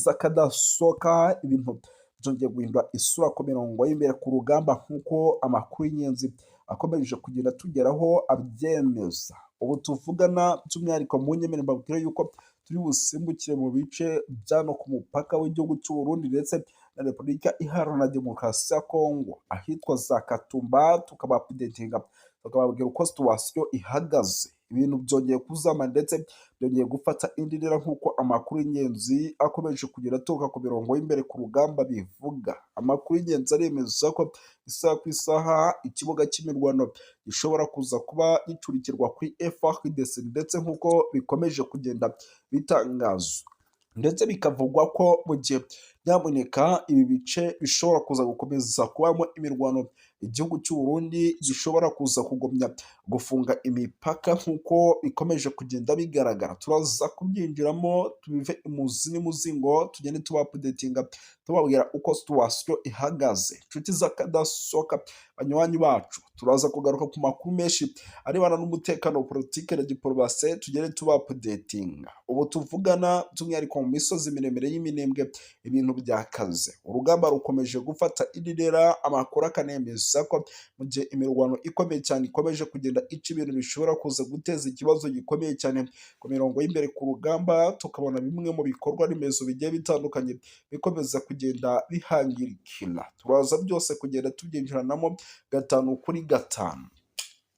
z'akadasohoka ibintu byongeye guhindura isura ku mirongo y'imbere ku rugamba nk'uko amakuru y'ingenzi akomeje kugenda tugeraho abyemeza. Ubu tuvugana by'umwihariko mu nyemerere mbabwire yuko turi busimbukire mu bice byano ku mupaka w'igihugu cy'u Burundi ndetse na Repubulika Iharanira Demokarasi ya Kongo, ahitwa za Katumba, tukabapudetinga tukababwira uko situwasiyo ihagaze. Ibintu byongeye kuzama ndetse byongeye gufata indi ntera nk'uko amakuru y'ingenzi akomeje kugenda aturuka ku mirongo y'imbere ku rugamba bivuga. Amakuru y'ingenzi aremeza ko isaha ku isaha ikibuga cy'imirwano gishobora kuza kuba gicurikirwa kuri FARDC ndetse nk'uko bikomeje kugenda bitangazwa ndetse bikavugwa ko mu gihe nyamuneka ibi bice bishobora kuza gukomeza kubamo imirwano, igihugu cy'u Burundi gishobora kuza kugumya gufunga imipaka nk'uko bikomeje kugenda bigaragara. Turaza kubyinjiramo tubive imuzi n'imuzingo, tugende tubapudetinga tubabwira uko situwasiyo ihagaze. Inshuti z'akadasohoka banywanyi bacu, turaza kugaruka ku makuru menshi arebana n'umutekano, politike na diplomasi, tugende tubapudetinga. Ubu tuvugana by'umwihariko mu misozi miremire y'Iminembwe ibintu byakaze, urugamba rukomeje gufata indi ntera. Amakuru akanemeza ko mu gihe imirwano ikomeye cyane ikomeje kugenda ica ibintu bishobora kuza guteza ikibazo gikomeye cyane ku mirongo y'imbere ku rugamba, tukabona bimwe mu bikorwa remezo bigiye bitandukanye bikomeza kugenda bihangirikira. Turaza byose kugenda tubyinjiranamo gatanu kuri gatanu.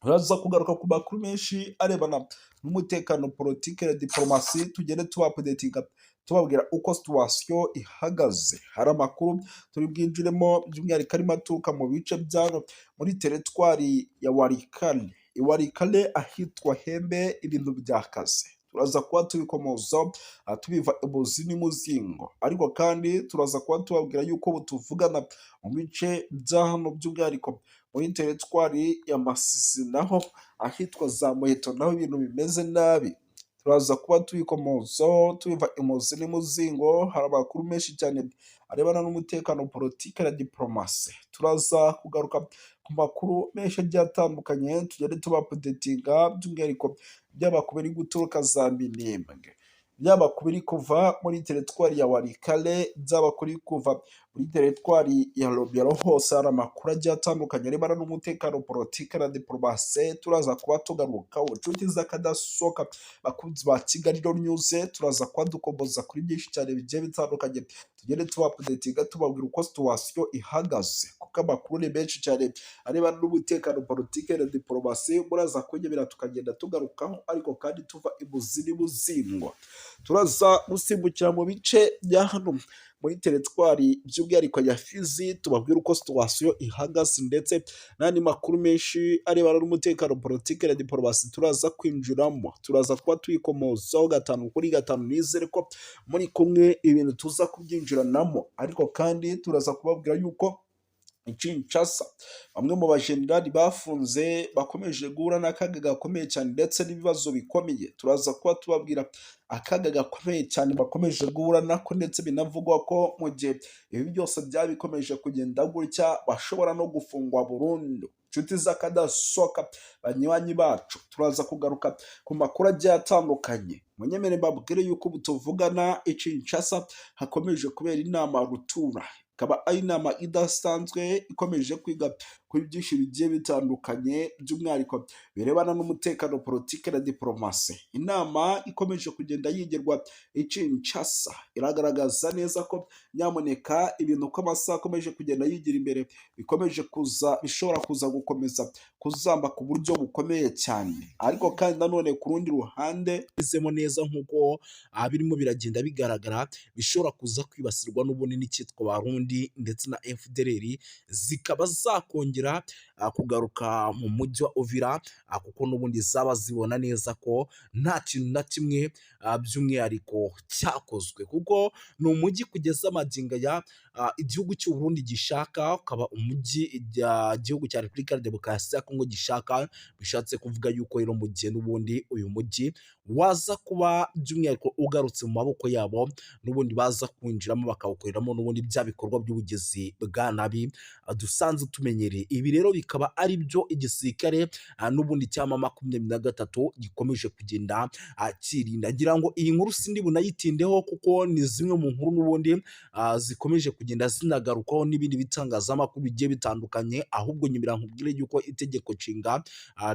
Turaza kugaruka ku makuru menshi arebana n'umutekano, politike na diplomasi, tugende tubapudetinga tubabwira uko situwasiyo ihagaze. Hari amakuru turi bwinjiremo by'umwihariko arimo aturuka mu bice byano muri teritwari ya Walikale. Iwalikale ahitwa Hembe ibintu byakaze. Turaza kuba tubikomoza tubiva imuzi n'imuzingo, ariko kandi turaza kuba tubabwira yuko butuvugana mu bice bya hano by'umwihariko muri teritwari ya Masisi naho ahitwa za Muheto naho ibintu bimeze nabi. Turaza kuba tubikomoza tubiva imuzi n'imuzingo. Hari amakuru menshi cyane arebana n'umutekano, politike na diplomasi. Turaza kugaruka ku makuru menshi agiye atandukanye, tugende tubapudetinga by'umwihariko byaba ku biri guturuka za Minembwe, byaba ku biri kuva muri teritwari ya Walikale, byaba kuri kuva muri teritwari ya Lubero. Hose hari amakuru agiye atandukanye arebana n'umutekano, politike na diplomasi. Turaza kuba tugarukaho. Inshuti z'akadasohoka bakunzi ba Kigali News, turaza kuba dukomboza kuri byinshi cyane bigiye bitandukanye, tugende tubapudetinga tubabwira uko situwasiyo ihagaze, kuko amakuru ni menshi cyane arebana n'umutekano, politike na diplomasi. Muraza kunyemera tukagenda tugarukaho, ariko kandi tuva imuzi n'imuzingo. Turaza gusimbukira mu bice bya hano muri teritwari by'umwihariko ya Fizi, tubabwira uko situwasiyo ihagaze ndetse n'andi makuru menshi arebana n'umutekano, politike na diplomasi turaza kwinjiramo. Turaza kuba tuyikomozaho gatanu kuri gatanu. Nizere ko muri kumwe ibintu tuza kubyinjiranamo, ariko kandi turaza kubabwira yuko Kinshasa bamwe mu bajenerali bafunze bakomeje guhura n'akaga gakomeye cyane ndetse n'ibibazo bikomeye. Turaza kuba tubabwira akaga gakomeye cyane bakomeje guhura nako, ndetse binavugwa ko mu gihe ibi byose byaba bikomeje kugenda gutya bashobora no gufungwa burundu. Inshuti z'akadasohoka banywanyi bacu, turaza kugaruka ku makuru agiye atandukanye. Munyemere mbabwire yuko butuvugana Kinshasa hakomeje kubera inama rutura, ikaba ari inama idasanzwe ikomeje kwiga kuri byinshi bigiye bitandukanye by'umwihariko birebana n'umutekano, politike na diplomasi. Inama ikomeje kugenda yigirwa Kinshasa iragaragaza neza ko nyamuneka ibintu uko amasaha akomeje kugenda yigira imbere bikomeje kuza bishobora kuza gukomeza kuzamba ku buryo bukomeye cyane, ariko kandi nanone ku rundi ruhande bizemo neza nk'uko birimo biragenda bigaragara, bishobora kuza kwibasirwa n'ubundi n'icyitwa Barundi ndetse na FDLR zikaba zakongera kugaruka mu mujyi wa Uvira, kuko n'ubundi zaba zibona neza ko nta kintu na kimwe by'umwihariko cyakozwe, kuko ni umujyi kugeza amagingo ya igihugu cy'u Burundi gishaka, ukaba umujyi igihugu cya Repubulika ya Demokarasi ya Kongo gishaka. Bishatse kuvuga yuko rero mu gihe n'ubundi uyu mujyi waza kuba by'umwihariko ugarutse mu maboko yabo, n'ubundi baza kwinjiramo bakawukoreramo n'ubundi bya bikorwa by'ubugizi bwa nabi dusanzwe tumenyereye. Ibi rero bikaba ari byo igisirikare n'ubundi cyama 23 gikomeje kugenda kirinda. Ngira ngo iyi nkuru sindi bunayitindeho kuko ni zimwe mu nkuru n'ubundi zikomeje kugenda zinagarukaho n'ibindi bitangazamakuru bigiye bitandukanye, ahubwo nyimira nkubwire yuko itegeko nshinga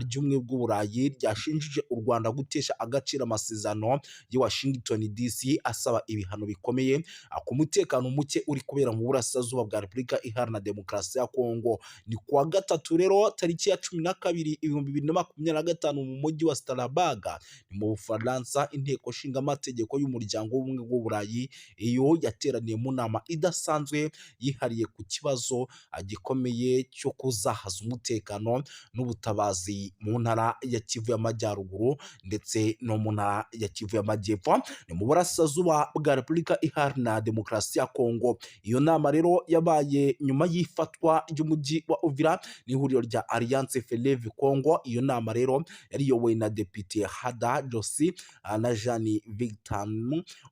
ry'ubumwe bw'Uburayi ryashinjije u Rwanda gutesha agaciro amasezerano y'i Washington DC asaba ibihano bikomeye ku mutekano muke uri kubera mu burasirazuba bwa Repubulika Iharanira Demokarasi ya Kongo. Ni kuwa gatatu rero tariki ya 12/2025 mu mujyi wa Strasbourg ni mu Bufaransa, inteko nshinga amategeko y'umuryango w'ubumwe bw'Uburayi iyo yateraniye mu nama idasanzwe yihariye ku kibazo gikomeye cyo kuzahaza umutekano n'ubutabazi mu ntara ya Kivu y'Amajyaruguru ndetse no mu ntara ya Kivu y'Amajyepfo, ni mu burasirazuba bwa Repubulika Iharanira Demokarasi ya Kongo. Iyo nama rero yabaye nyuma y'ifatwa ry'umujyi wa Uvira n'ihuriro rya Alliance Fleuve Congo. Iyo nama rero yari iyobowe na Depite Hada Josi na Jean Victor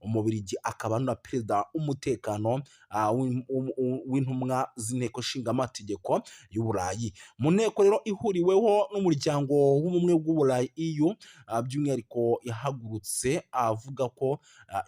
Umubirigi, akaba na perezida w'umutekano w'intumwa z'inteko nshinga amategeko y'Uburayi. Mu nteko rero ihuriweho n'umuryango w'ubumwe bw'Uburayi EU, by'umwihariko yahagurutse avuga ko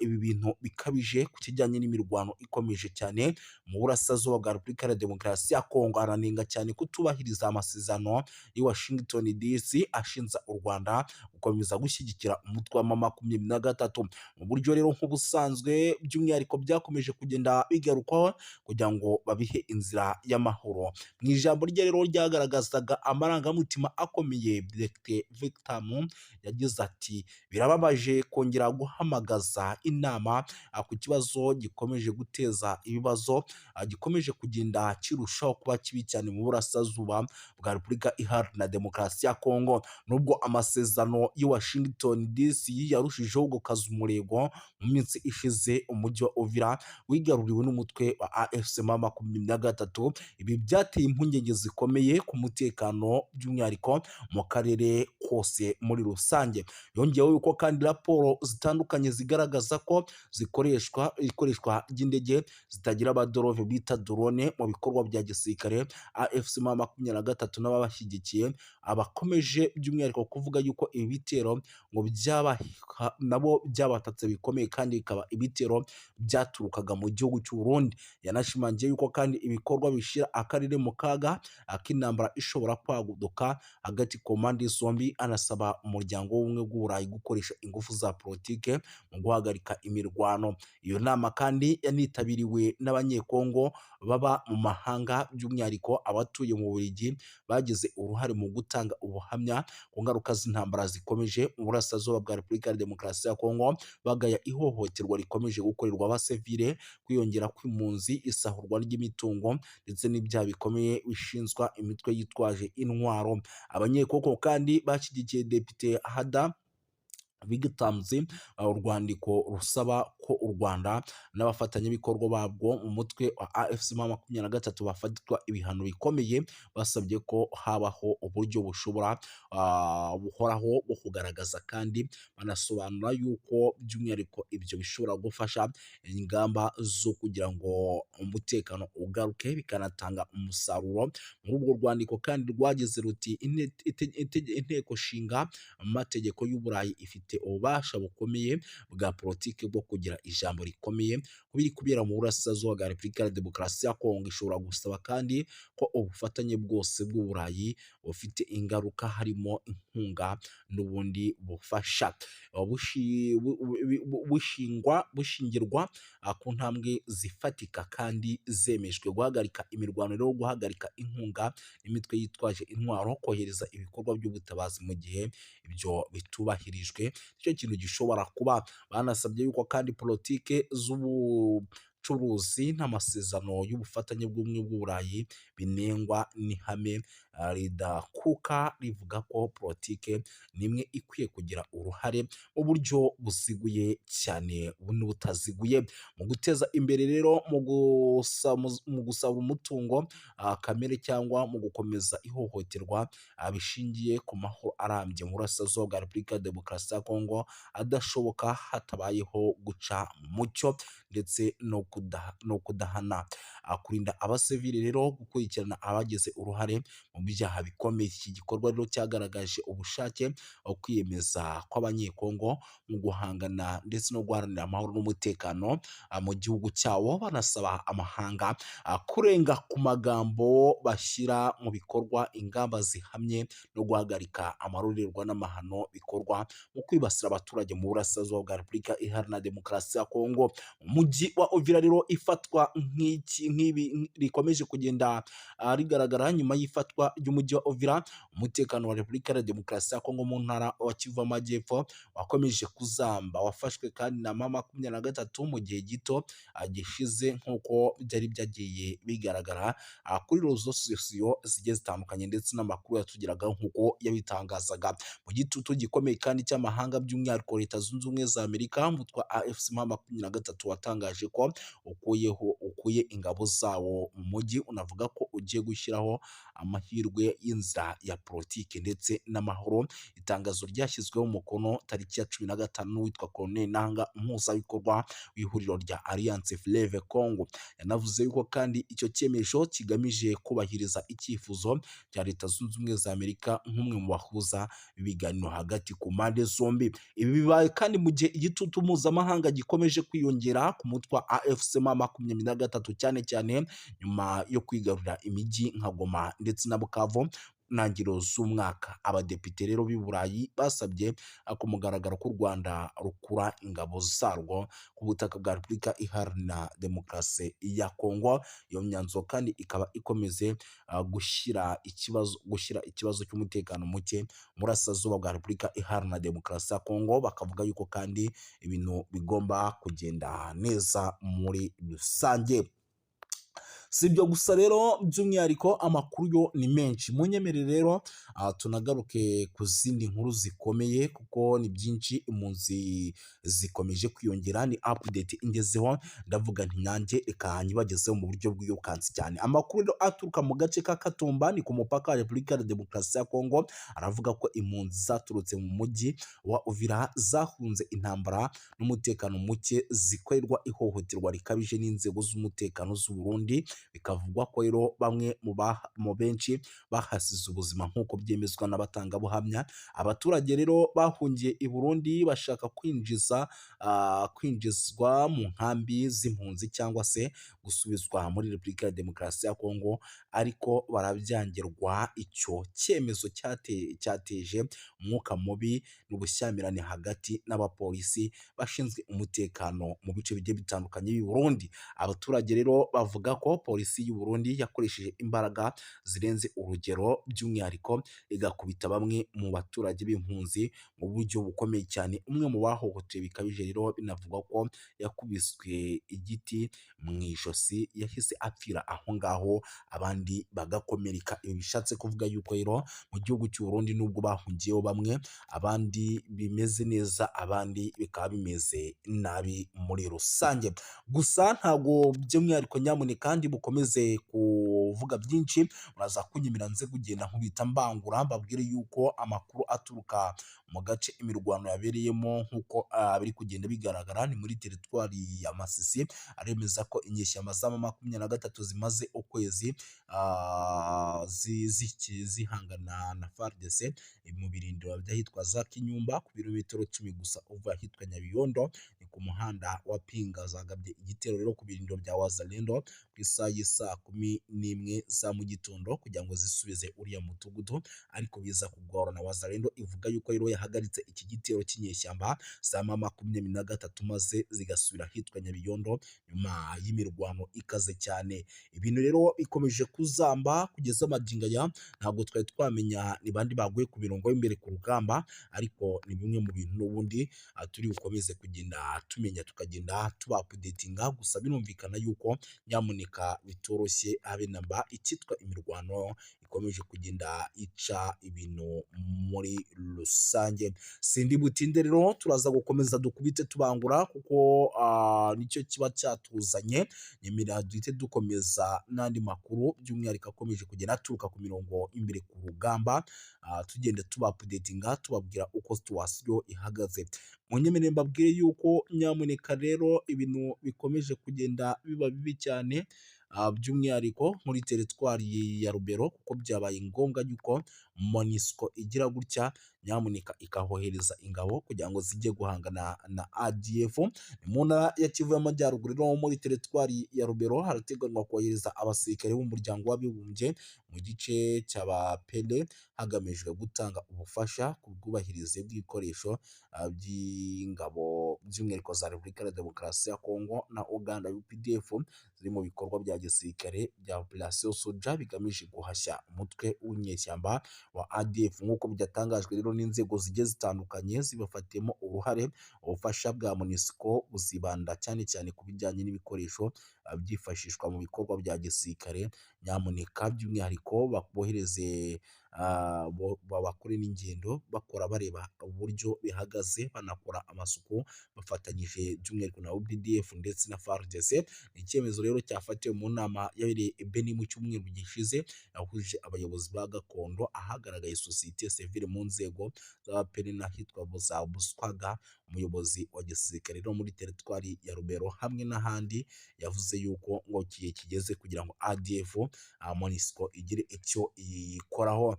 ibi bintu bikabije ku kijyanye n'imirwano ikomeje cyane mu burasirazuba bwa Repubulika ya Demokarasi ya Kongo. Aranenga cyane kutubahiriza amasezerano y'i Washington DC ashinja u Rwanda gukomeza gushyigikira umutwe wa M23 mu buryo rero nk'ubusanzwe, by'umwihariko byakomeje kugenda bigarukwaho kugira ngo babihe inzira y'amahoro. Mu ijambo rye rero ryagaragazaga amarangamutima akomeye, Dr Victor yagize ati birababaje kongera guhamagaza inama ku kibazo gikomeje guteza ibibazo, gikomeje kugenda kirushaho kuba kibi cyane mu burasirazuba bwa Repubulika Iharanira Demokarasi ya Kongo. Nubwo amasezerano y'i Washington DC yarushijeho gukaza umurego mu minsi ishize, umujyi wa Uvira wigaruriwe n'umutwe wa AFC M23. Ibi byateye impungenge zikomeye ku mutekano, by'umwihariko mu karere kose muri rusange. Yongeyeho yuko kandi raporo zitandukanye zigaragaza ko ikoreshwa ry'indege zitagira abadorove bita drone mu bikorwa bya gisirikare. AFC M23 n'ababashyigikiye abakomeje by'umwihariko kuvuga yuko ibi bitero ngo nabo byabatatse bikomeye kandi bikaba ibitero byaturukaga mu gihugu cy'u Burundi. Yanashimangiye yuko kandi ibikorwa bishira akarere mu kaga ak'intambara ishobora kwaguduka hagati ku mpande zombi. Anasaba umuryango w'ubumwe bw'Uburayi gukoresha ingufu za politike mu guhagarika imirwano. Iyo nama kandi yanitabiriwe n'abanyekongo baba mu mahanga, by'umwihariko abatuye mu Bubiligi bagize uruhare mu gutanga ubuhamya ku ngaruka z'intambara zikomeje mu burasirazuba bwa Repubulika ya Demokarasi ya Kongo, bagaya ihohoterwa rikomeje gukorerwa abasivile, kwiyongera kw'impunzi, isahurwa ry'imitungo ndetse n'ibyaha bikomeye bishinzwa imitwe yitwaje intwaro. Abanyekongo kandi bashyigikiye Depite Hada bigatanze urwandiko rusaba ko u Rwanda n'abafatanyabikorwa babwo mu mutwe wa AFC M23 bafatirwa ibihano bikomeye, basabye ko habaho uburyo bushobora buhoraho bwo kugaragaza, kandi banasobanura yuko by'umwihariko ibyo bishobora gufasha ingamba zo kugira ngo umutekano ugaruke bikanatanga umusaruro. Muri urwo rwandiko kandi rwagize ruti inteko nshinga amategeko y'Uburayi ifite ububasha bukomeye bwa politiki bwo kugira ijambo rikomeye kubiri kubera mu burasirazuba bwa Repubulika ya Demokarasi ya Kongo. Ishobora gusaba kandi ko ubufatanye bwose bw'Uburayi bufite ingaruka, harimo inkunga n'ubundi bufasha, bushingirwa ku ntambwe zifatika kandi zemejwe: guhagarika imirwano rero, guhagarika inkunga n'imitwe yitwaje intwaro, kohereza ibikorwa by'ubutabazi mu gihe ibyo bitubahirijwe. Icyo kintu gishobora kuba. Banasabye yuko kandi politike z'ubucuruzi n'amasezerano y'ubufatanye bw'ubumwe bw'Uburayi binengwa n'ihame ridakuka rivuga ko politike nimwe ikwiye kugira uruhare mu buryo buziguye cyane n'ubutaziguye mu guteza imbere rero mu gusaba umutungo kamere cyangwa mu gukomeza ihohoterwa bishingiye ku mahoro arambye mu burasirazuba bwa Repubulika ya Demokarasi ya Kongo adashoboka hatabayeho guca mu mucyo ndetse no kudahana. Kurinda abasivili rero gukurikirana abagize uruhare mu byaha bikomeye. Iki gikorwa rero cyagaragaje ubushake kwiyemeza kw'abanyekongo mu guhangana ndetse no guharanira amahoro n'umutekano mu gihugu cyawo, banasaba amahanga kurenga ku magambo bashyira mu bikorwa ingamba zihamye no guhagarika amarorerwa n'amahano bikorwa mu kwibasira abaturage mu burasirazuba bwa Repubulika Iharanira Demokarasi ya Kongo. Umujyi wa Uvira rero ifatwa nk'ibi rikomeje kugenda rigaragara nyuma y'ifatwa ry'umujyi wa Uvira. Umutekano wa Repubulika ya Demokarasi ya Kongo mu ntara wa Kivu y'Amajyepfo wakomeje kuzamba, wafashwe kandi na M23 mu gihe gito gishize nk'uko byari byagiye bigaragara kuri rezo sosiyo zigiye zitandukanye ndetse n'amakuru yatugeraga nk'uko yabitangazaga. Mu gitutu gikomeye kandi cy'amahanga by'umwihariko Leta Zunze Ubumwe za Amerika, umutwe wa AFC M23 watangaje ko ukuye ingabo zawo mu mujyi, unavuga ko ugiye gushyiraho amahirwe y'inzira ya politiki ndetse n'amahoro. Itangazo ryashyizweho umukono tariki ya 15 witwa Colonel Nanga, umuhuzabikorwa w'ihuriro rya Alliance Fleuve Congo, yanavuze yuko kandi icyo cyemezo kigamije kubahiriza icyifuzo cya Leta Zunze Ubumwe za Amerika nk'umwe mu bahuza ibiganiro hagati ku mpande zombi. Ibi bibaye kandi mu gihe igitutu mpuzamahanga gikomeje kwiyongera ku mutwe wa AFC M23 cyane cyane nyuma yo kwigarurira imijyi nka Goma ndetse na Bukavu ntangiriro z'umwaka. Abadepite rero b'i Burayi basabye ku mugaragaro ko u Rwanda rukura ingabo zarwo ku butaka bwa Repubulika Iharanira Demokarasi ya Kongo. Iyo myanzuro kandi ikaba ikomeze gushyira ikibazo cy'umutekano muke mu burasirazuba bwa Repubulika Iharanira Demokarasi ya Kongo. Bakavuga yuko kandi ibintu bigomba kugenda neza muri rusange. Si ibyo gusa rero, by'umwihariko amakuru yo ni menshi. Munyemerere rero tunagaruke ku zindi nkuru zikomeye kuko ni byinshi, impunzi zikomeje kwiyongera. Ni update ingezeho, ndavuga nti nanjye reka nyibagezeho mu buryo bw'iyokansi cyane. Amakuru rero aturuka mu gace ka Katumba ni ku mupaka wa Repubulika ya Demokarasi ya Kongo, aravuga ko impunzi zaturutse mu mujyi wa Uvira zahunze intambara n'umutekano muke zikorerwa ihohoterwa rikabije n'inzego z'umutekano z'u Burundi. Bikavugwa ko rero bamwe mu benshi bahasize ubuzima nk'uko byemezwa n'abatangabuhamya. Abaturage rero bahungiye i Burundi bashaka kwinjizwa mu nkambi z'impunzi cyangwa se gusubizwa muri Repubulika ya Demokarasi ya Kongo, ariko barabyangirwa. Icyo cyemezo cyateje umwuka mubi n'ubushyamirane hagati n'abapolisi bashinzwe umutekano mu bice bigiye bitandukanye b'i Burundi. Abaturage rero bavuga ko polisi y'u Burundi yakoresheje imbaraga zirenze urugero, by'umwihariko igakubita bamwe mu baturage b'impunzi mu buryo bukomeye cyane. Umwe mu bahohotewe bikabije rero binavugwa ko yakubiswe igiti mu ijosi, yahise apfira aho ngaho, abandi bagakomereka. Ibi bishatse kuvuga yuko rero mu gihugu cy'u Burundi nubwo bahungiyeho bamwe, abandi bimeze neza, abandi bikaba bimeze nabi muri rusange. Gusa ntabwo by'umwihariko nyamuneka kandi bukomeze kuvuga byinshi, muraza kunyemera nze kugenda nkubita mbangura mbabwire yuko amakuru aturuka mu gace imirwano yabereyemo nk'uko biri kugenda bigaragara ni muri teritwari ya Masisi, aremeza ko inyeshyamba za M23 zimaze ukwezi zihangana na FARDC mu birindiro by'ahitwa za Kinyumba ku birometero 10 gusa uva ahitwa Nyabiyondo. Ni ku muhanda wa Pinga zagabye igitero rero ku birindiro bya Wazalendo ku isaha y'isa 11 za mu gitondo kugira ngo zisubize uriya mudugudu, ariko biza kugorana. Wazalendo ivuga yuko rero yahagaritse iki gitero cy'inyeshyamba za M23 maze zigasubira ahitwa Nyabiyondo nyuma y'imirwano ikaze cyane. Ibintu rero bikomeje kuzamba kugeza magingo aya, ntabwo twari twamenya ni bandi baguye ku mirongo y'imbere ku rugamba, ariko ni bimwe mu bintu n'ubundi turi bukomeze kugenda tumenya tukagenda tubapudetinga. Gusa birumvikana yuko nyamuneka bitoroshye habe namba, icyitwa imirwano ikomeje kugenda ica ibintu muri rusange. Sindi butinde rero turaza gukomeza dukubite tubangura kuko nicyo kiba cyatuzanye, nyemerera duhite dukomeza n'andi makuru by'umwihariko akomeje kugenda aturuka ku mirongo imbere ku rugamba, tugenda tuba updatinga tubabwira uko situwasiyo ihagaze. Munyemerere mbabwire yuko nyamuneka rero ibintu bikomeje kugenda biba bibi cyane, by'umwihariko muri teritwari ya Rubero kuko byabaye ngombwa yuko MONUSCO igira gutya nyamuneka ikahohereza ingabo kugira ngo zijye guhangana na ADF. Mu ntara ya Kivu y'Amajyaruguru rero muri teritwari ya Rubero harateganywa kohereza abasirikare b'umuryango w'abibumbye mu gice cy'abapele hagamijwe gutanga ubufasha ku bwubahirize bw'ibikoresho by'ingabo by'umwihariko za Repubulika ya Demokarasi ya Kongo na Uganda UPDF ziri mu bikorwa bya gisirikare bya Operation Soja bigamije guhashya umutwe w'inyeshyamba wa ADF. Nk'uko byatangajwe rero n'inzego zigiye zitandukanye zibafatiyemo uruhare, ubufasha bwa MONUSCO buzibanda cyane cyane ku bijyanye n'ibikoresho byifashishwa mu bikorwa bya gisirikare. Nyamuneka by'umwihariko babohereze bakore n'ingendo bakora bareba uburyo bihagaze, banakora amasuku bafatanyije by'umwihariko na UPDF ndetse na FARDC. Ni icyemezo rero cyafatiwe mu nama yabereye i Beni mu cyumweru gishize, yahuje abayobozi ba gakondo, ahagaragaye sosiyete sivile mu nzego z'abaperi n'ahitwa za Buswaga. Umuyobozi wa gisirikare rero muri teritwari ya Rubero hamwe n'ahandi yavuze yuko ngo igihe kigeze kugira ngo ADF MONUSCO igire icyo iyikoraho.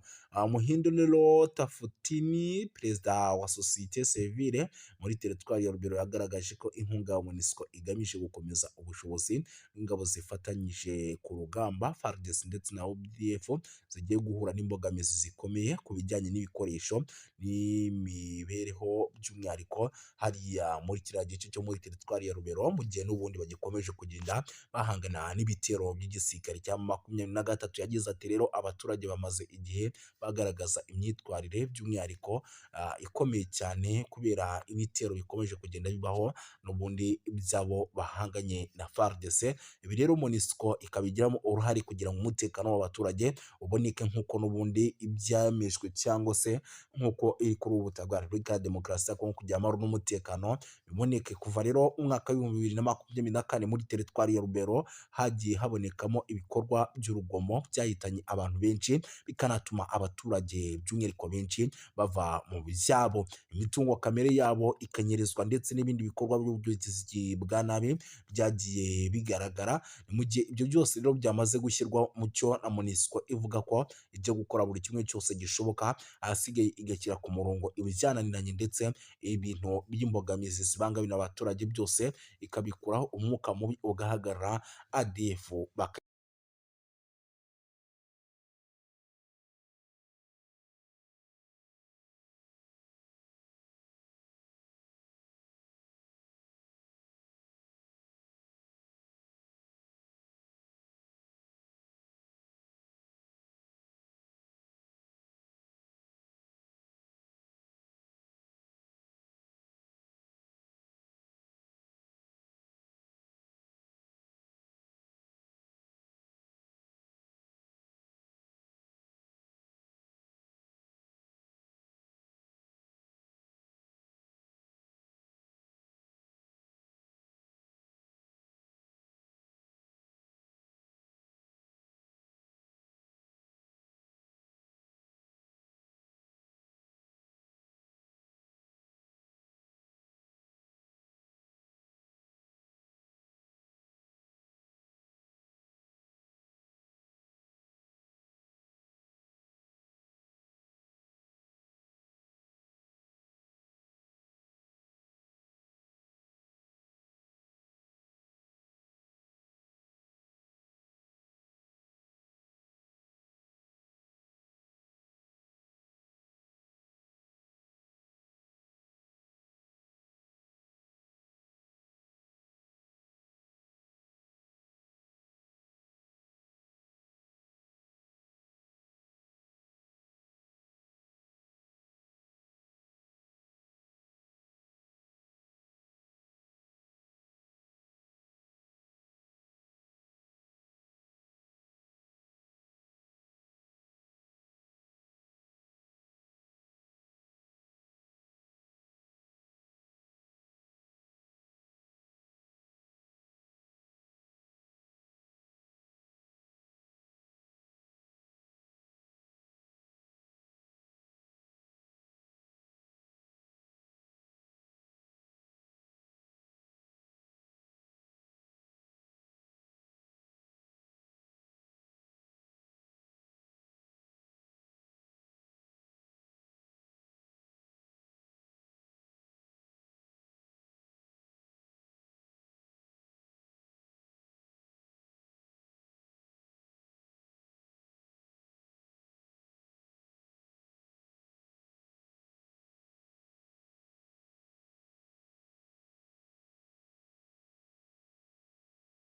Muhindo rero Tafutini, perezida wa sosiyete sivile muri teritwari ya Rubero, yagaragaje ko inkunga ya MONUSCO igamije gukomeza ubushobozi bw'ingabo zifatanyije ku rugamba FARDC ndetse na UPDF zigiye guhura n'imbogamizi zikomeye ku bijyanye n'ibikoresho n'imibereho by'umwihariko hariya muri kiriya gice cyo muri teritwari ya Rubero, mu gihe n'ubundi bagikomeje kugenda bahangana n'ibitero by'igisirikare cya 23. Yagize ati rero abaturage bamaze igihe bagaragaza imyitwarire by'umwihariko ikomeye cyane kubera ibitero bikomeje kugenda bibaho n'ubundi byabo bahanganye na FARDC. Ibi rero MONUSCO ikabigiramo uruhare kugira ngo umutekano w'abaturage uboneke nk'uko n'ubundi ibyamejwe cyangwa se nk'uko iri kuri ubu butaka bwa Repubulika ya Demokarasi ya Kongo kugira amahoro n'umutekano biboneke. Kuva rero umwaka w'ibihumbi 2024 muri teritwari ya Rubero hagiye habonekamo ibikorwa by'urugomo byahitanye abantu benshi, bikanatuma abaturage by'umwihariko benshi bava mu byabo, imitungo kamere yabo ikanyerezwa ndetse n'ibindi bikorwa by'ubugizi bwa nabi byagiye bigaragara. Mu gihe ibyo byose rero byamaze gushyirwa mu cyo na MONUSCO ivuga ko ibyo gukora buri kimwe cyose gishoboka, ahasigaye igashyira ku murongo ibijyananiranye ndetse ibintu by'imbogamizi zibangamira abaturage byose ikabikuraho, umwuka mubi ugahagarara, ADF